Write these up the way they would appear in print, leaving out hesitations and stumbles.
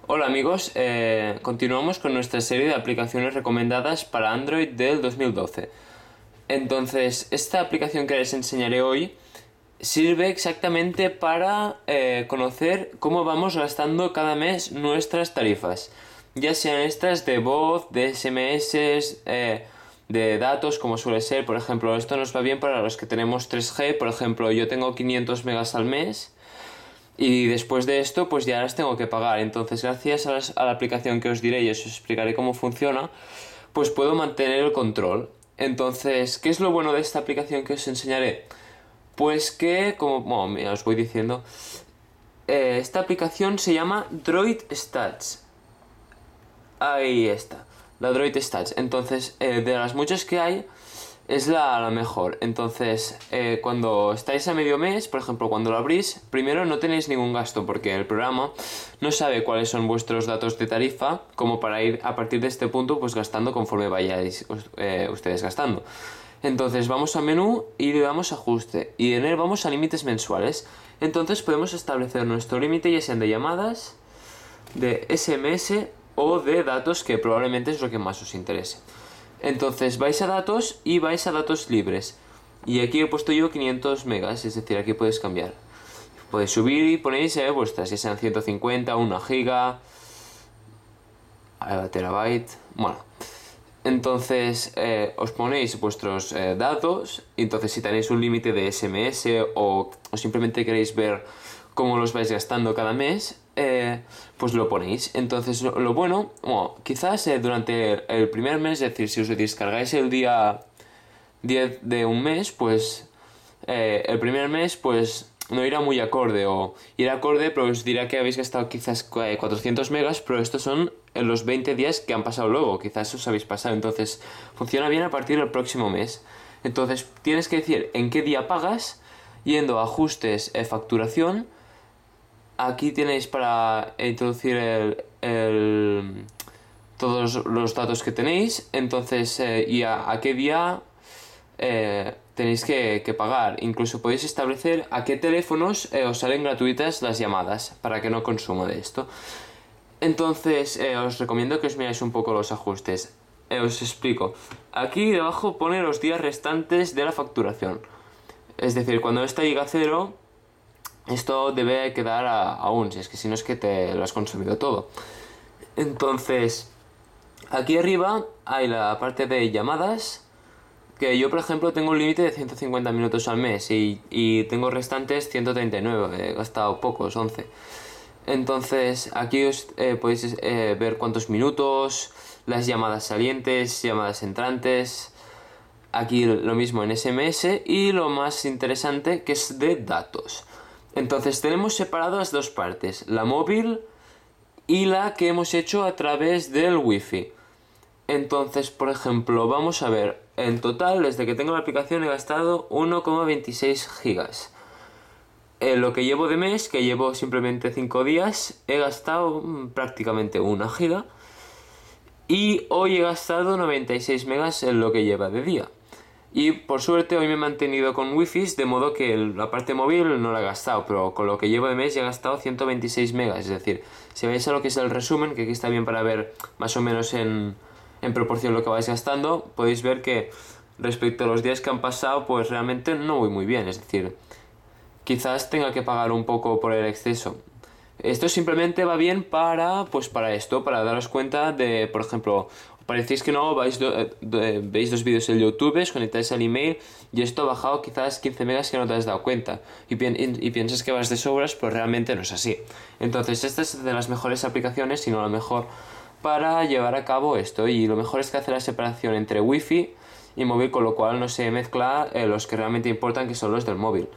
Hola amigos, continuamos con nuestra serie de aplicaciones recomendadas para Android del 2012. Entonces, esta aplicación que les enseñaré hoy sirve exactamente para conocer cómo vamos gastando cada mes nuestras tarifas, ya sean estas de voz, de SMS, de datos, como suele ser. Por ejemplo, esto nos va bien para los que tenemos 3G. Por ejemplo, yo tengo 500 megas al mes. Y después de esto, pues ya las tengo que pagar. Entonces, gracias a la aplicación que os diré y os explicaré cómo funciona, pues puedo mantener el control. Entonces, ¿qué es lo bueno de esta aplicación que os enseñaré? Pues que, como bueno, mira, os voy diciendo, esta aplicación se llama Droid Stats. Ahí está, la Droid Stats. Entonces, de las muchas que hay, es la mejor. Entonces, cuando estáis a medio mes, por ejemplo, cuando lo abrís, primero no tenéis ningún gasto porque el programa no sabe cuáles son vuestros datos de tarifa, como para ir a partir de este punto pues gastando conforme vayáis ustedes gastando. Entonces vamos a menú y le damos ajuste y en él vamos a límites mensuales. Entonces podemos establecer nuestro límite, ya sean de llamadas, de SMS o de datos, que probablemente es lo que más os interese. Entonces vais a datos y vais a datos libres. Y aquí he puesto yo 500 megas, es decir, aquí podéis cambiar. Podéis subir y ponéis vuestras, ya sean 150, 1 giga, terabyte, bueno. Entonces os ponéis vuestros datos, y entonces si tenéis un límite de SMS o simplemente queréis ver cómo los vais gastando cada mes, pues lo ponéis. Entonces lo bueno, quizás durante el primer mes, es decir, si os descargáis el día 10 de un mes, pues el primer mes pues no irá muy acorde, o irá acorde pero os dirá que habéis gastado quizás 400 megas, pero estos son en los 20 días que han pasado luego, quizás os habéis pasado. Entonces funciona bien a partir del próximo mes. Entonces tienes que decir en qué día pagas, yendo a ajustes, facturación. Aquí tenéis para introducir todos los datos que tenéis. Entonces, y a qué día tenéis que pagar. Incluso podéis establecer a qué teléfonos os salen gratuitas las llamadas, para que no consuma de esto. Entonces, os recomiendo que os miráis un poco los ajustes. Os explico. Aquí debajo pone los días restantes de la facturación. Es decir, cuando esta llega a cero, esto debe quedar aún, si es que si no es que te lo has consumido todo. Entonces, aquí arriba hay la parte de llamadas, que yo por ejemplo tengo un límite de 150 minutos al mes y tengo restantes 139, he gastado pocos, 11. Entonces aquí os podéis ver cuántos minutos, las llamadas salientes, llamadas entrantes. Aquí lo mismo en SMS y lo más interesante, que es de datos. Entonces tenemos separadas dos partes, la móvil y la que hemos hecho a través del wifi. Entonces, por ejemplo, vamos a ver, en total desde que tengo la aplicación he gastado 1,26 gigas. En lo que llevo de mes, que llevo simplemente 5 días, he gastado prácticamente 1 giga. Y hoy he gastado 96 megas en lo que lleva de día. Y por suerte hoy me he mantenido con wifi, de modo que la parte móvil no la he gastado, pero con lo que llevo de mes ya he gastado 126 megas. Es decir, si veis a lo que es el resumen, que aquí está bien para ver más o menos en proporción lo que vais gastando, podéis ver que respecto a los días que han pasado, pues realmente no voy muy bien. Es decir, quizás tenga que pagar un poco por el exceso. Esto simplemente va bien para esto, para daros cuenta de, por ejemplo, parecéis que no, veis dos vídeos en YouTube, os conectáis al email y esto ha bajado quizás 15 megas que no te has dado cuenta y piensas que vas de sobras, pero realmente no es así. Entonces esta es de las mejores aplicaciones, si no la mejor, para llevar a cabo esto. Y lo mejor es que hace la separación entre wifi y móvil, con lo cual no se mezcla los que realmente importan, que son los del móvil.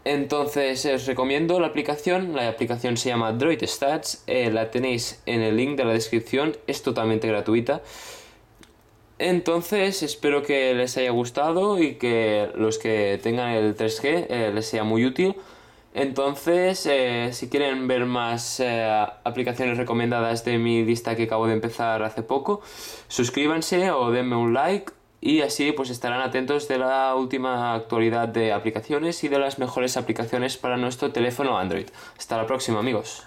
Entonces os recomiendo la aplicación se llama Droid Stats, la tenéis en el link de la descripción, es totalmente gratuita. Entonces espero que les haya gustado y que los que tengan el 3G les sea muy útil. Entonces si quieren ver más aplicaciones recomendadas de mi lista que acabo de empezar hace poco, suscríbanse o denme un like. Y así pues estarán atentos de la última actualidad de aplicaciones y de las mejores aplicaciones para nuestro teléfono Android. Hasta la próxima, amigos.